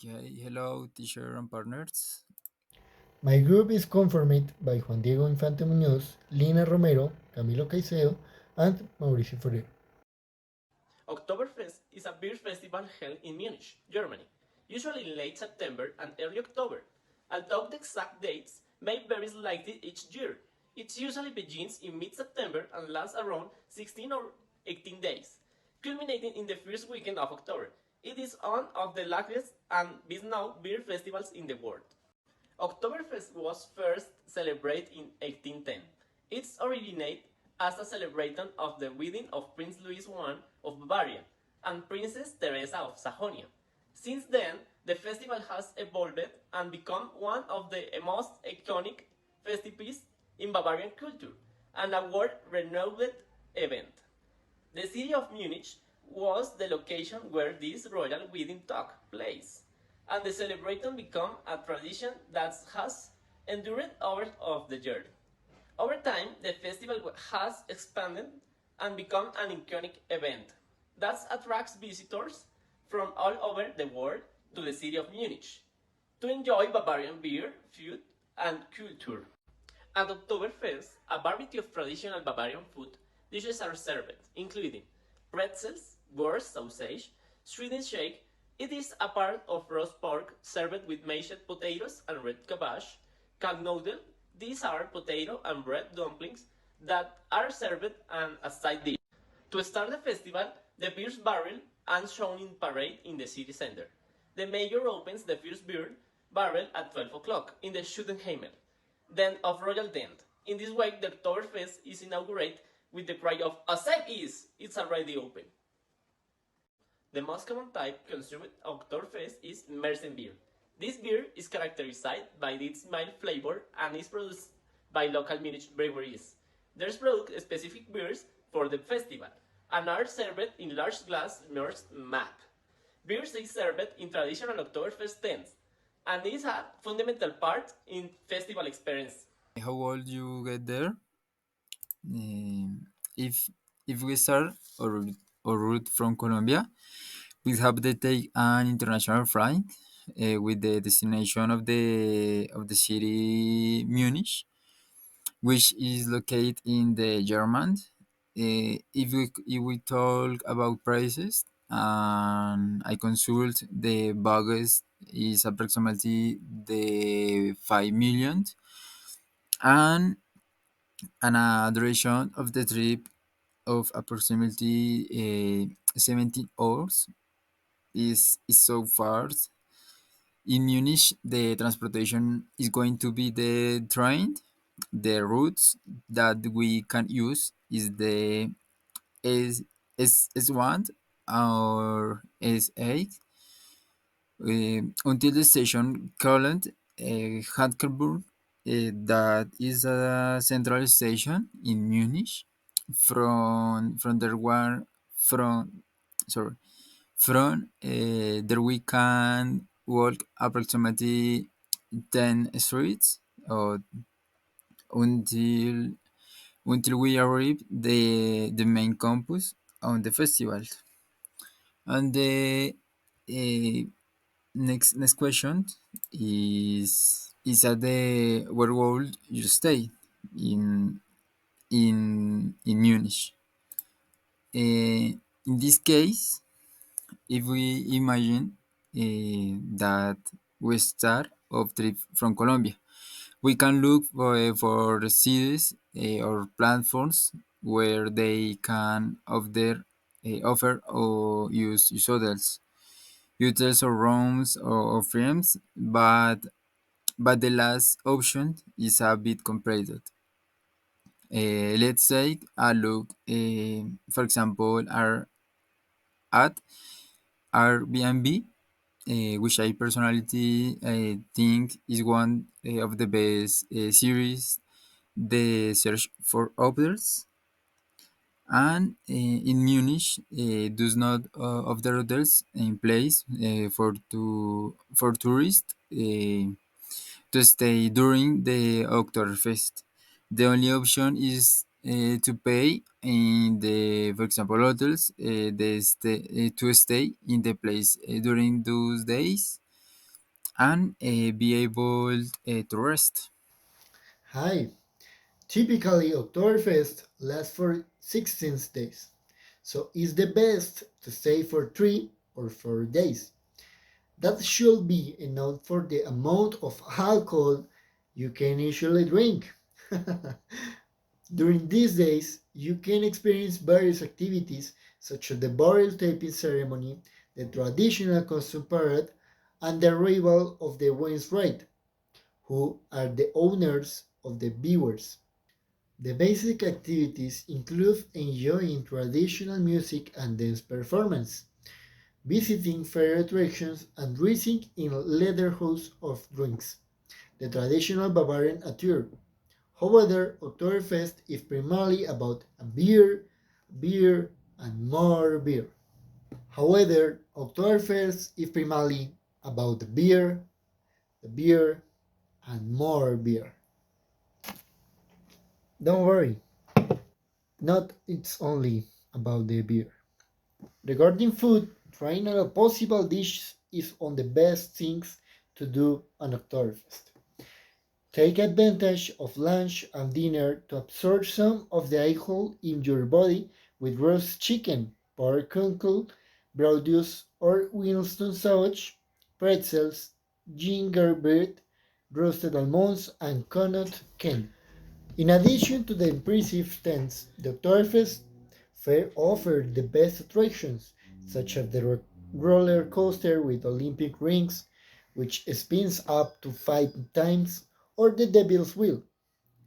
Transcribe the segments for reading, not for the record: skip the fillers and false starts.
Okay, hello, teacher and partners. My group is confirmed by Juan Diego Infante Muñoz, Lina Romero, Camilo Caicedo, and Mauricio Ferrer. Oktoberfest is a beer festival held in Munich, Germany, usually in late September and early October. Although the exact dates may vary slightly each year, it usually begins in mid-September and lasts around 16 or 18 days, culminating in the first weekend of October. It is one of the largest and best known beer festivals in the world. Oktoberfest was first celebrated in 1810. It originated as a celebration of the wedding of Prince Louis I of Bavaria and Princess Teresa of Sajonia. Since then, the festival has evolved and become one of the most iconic festivals in Bavarian culture and a world-renowned event. The city of Munich was the location where this royal wedding took place, and the celebration became a tradition that has endured over of the years. Over time, the festival has expanded and become an iconic event that attracts visitors from all over the world to the city of Munich to enjoy Bavarian beer, food, and culture. At Oktoberfest, a variety of traditional Bavarian food dishes are served, including pretzels, wurst sausage, Swedish shake. It is a part of roast pork served with mashed potatoes and red cabbage, noodle. These are potato and bread dumplings that are served and a side dish. To start the festival, the beer's barrel is shown in parade in the city center. The mayor opens the first beer barrel at 12 o'clock in the Schuttenheimer, then of Royal Dent. In this way, the Oktoberfest is inaugurated with the cry of "A safe is! It's already open." The most common type consumed at Oktoberfest is Märzen beer. This beer is characterized by its mild flavor and is produced by local Munich breweries. There's product specific beers for the festival and are served in large glass merged map. Beers is served in traditional Oktoberfest tents and is a fundamental part in festival experience. How old you get there? Um, if if we start or route from Colombia, we have to take an international flight with the destination of the city Munich, which is located in the German. If we talk about prices, and I consult the budget is approximately the 5 million, and a duration of the trip of approximately 17 hours is so far. In Munich, the transportation is going to be the train. The routes that we can use is the S1 or S8 until the station called Hankelburg, that is a central station in Munich. From there one from sorry from there we can walk approximately 10 streets or until we arrive the main campus on the festival. And the next question is at the where would you stay in Munich? In this case, if we imagine that we start of trip from Colombia, we can look for cities or platforms where they can offer or use hotels or rooms or frames, but the last option is a bit complicated. Let's take a look, for example, at Airbnb, which I personally think is one of the best series. The search for others, and in Munich does not of the hotels in place for tourists to stay during the Oktoberfest. The only option is to pay in the, for example, hotels to stay in the place during those days. and be able to rest. Hi. Typically, Oktoberfest lasts for 16 days, so it's the best to stay for 3 or 4 days. That should be enough for the amount of alcohol you can usually drink. During these days, you can experience various activities such as the barrel taping ceremony, the traditional costume parade, and the arrival of the Wainwright, who are the owners of the viewers. The basic activities include enjoying traditional music and dance performance, visiting fair attractions, and drinking in leather house of drinks, the traditional Bavarian attire. However, Oktoberfest is primarily about a beer, beer, and more beer. However, Oktoberfest is primarily about the beer, and more beer. Don't worry, not it's only about the beer. Regarding food, trying all possible dishes is one of the best things to do on Oktoberfest. Take advantage of lunch and dinner to absorb some of the alcohol in your body with roast chicken, pork knuckle, produce or Winston sausage, pretzels, gingerbread, roasted almonds, and coconut candy. In addition to the impressive tents, the Oktoberfest Fair offers the best attractions, such as the roller coaster with Olympic rings, which spins up to 5 times, or the Devil's Wheel.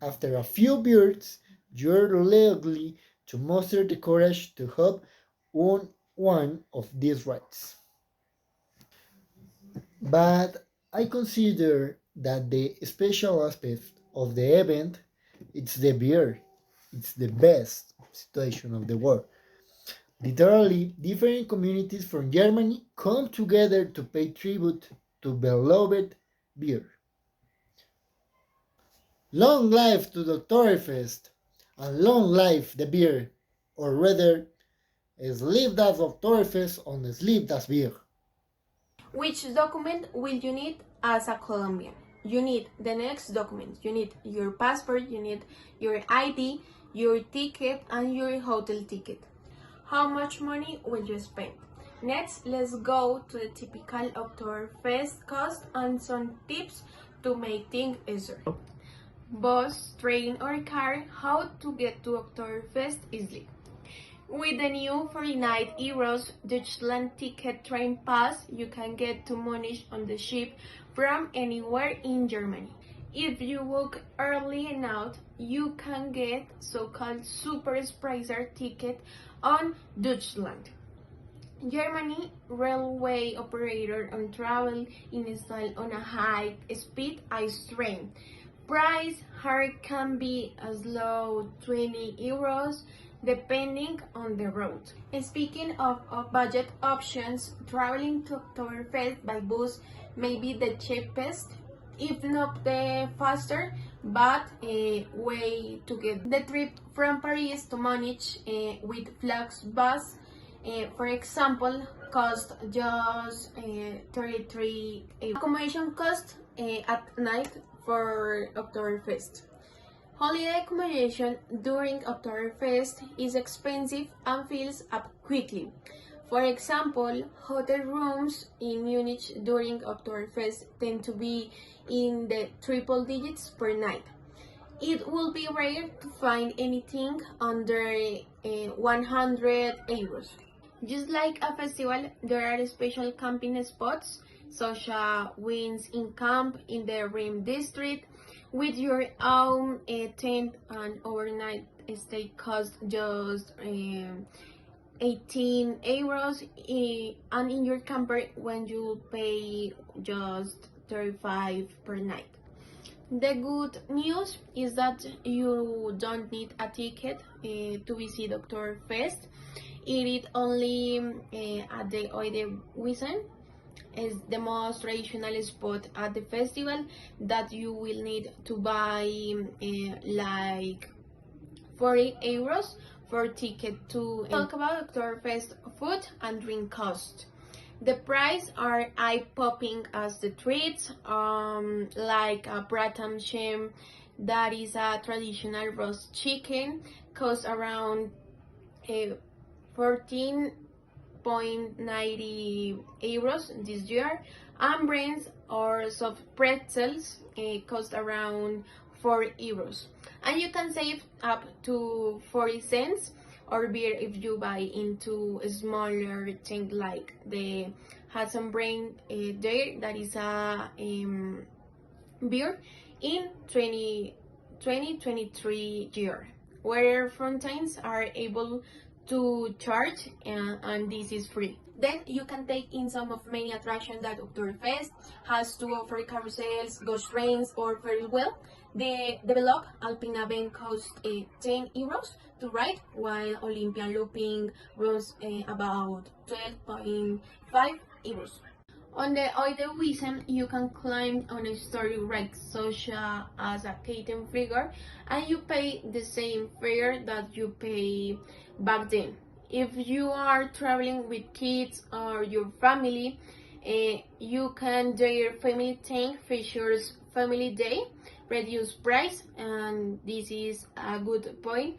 After a few beers, you're likely to muster the courage to hop on one of these rides. But I consider that the special aspect of the event it's the beer. It's the best situation of the world. Literally, different communities from Germany come together to pay tribute to beloved beer. Long life to the Oktoberfest, and long life the beer, or rather, sleep das Oktoberfest und sleep das Bier. Which document will you need as a Colombian? You need the next document. You need your passport, you need your ID, your ticket, and your hotel ticket. How much money will you spend? Next, let's go to the typical Oktoberfest cost and some tips to make things easier. Bus, train, or car, how to get to Oktoberfest easily. With the new 49 euros Deutschland ticket train pass, you can get to Munich on the ship from anywhere in Germany. If you book early enough, you can get so-called super spracer ticket on Deutschland. Germany railway operator on travel in style on a high speed ice train. Price here can be as low 20 euros depending on the route. Speaking of budget options, traveling to Oktoberfest by bus may be the cheapest, if not the faster, but a way to get the trip from Paris to Munich with Flixbus, for example, cost just 33 euros. Accommodation cost at night for Oktoberfest. Holiday accommodation during Oktoberfest is expensive and fills up quickly. For example, hotel rooms in Munich during Oktoberfest tend to be in the triple digits per night. It will be rare to find anything under 100 euros. Just like a festival, there are special camping spots, such as Wings in Camp in the Rim District, with your own tent and overnight stay cost just 18 euros, and in your camper when you pay just 35 per night. The good news is that you don't need a ticket to visit Oktoberfest. It is only at the Oide Wiesen is the most traditional spot at the festival that you will need to buy like 40 euros for ticket to talk about Oktoberfest food and drink cost. The price are eye-popping as the treats, like a pratam shem, that is a traditional roast chicken, costs around 14.90 euros this year, and brains or soft pretzels cost around 4 euros. And you can save up to 40 cents or beer if you buy into a smaller thing like the Hudson Brain there, that is a beer in 2023 year, where fountains are able to charge, and this is free. Then you can take in some of many attractions that Oktoberfest has to offer: carousels, ghost trains, or very well. The developed Alpina van costs 10 euros to ride, while Olympian looping runs about 12.5 euros. On the other weekend, you can climb on a historic wreck such as a Caton figure, and you pay the same fare that you pay back then. If you are traveling with kids or your family, you can their family tank features family day, reduced price, and this is a good point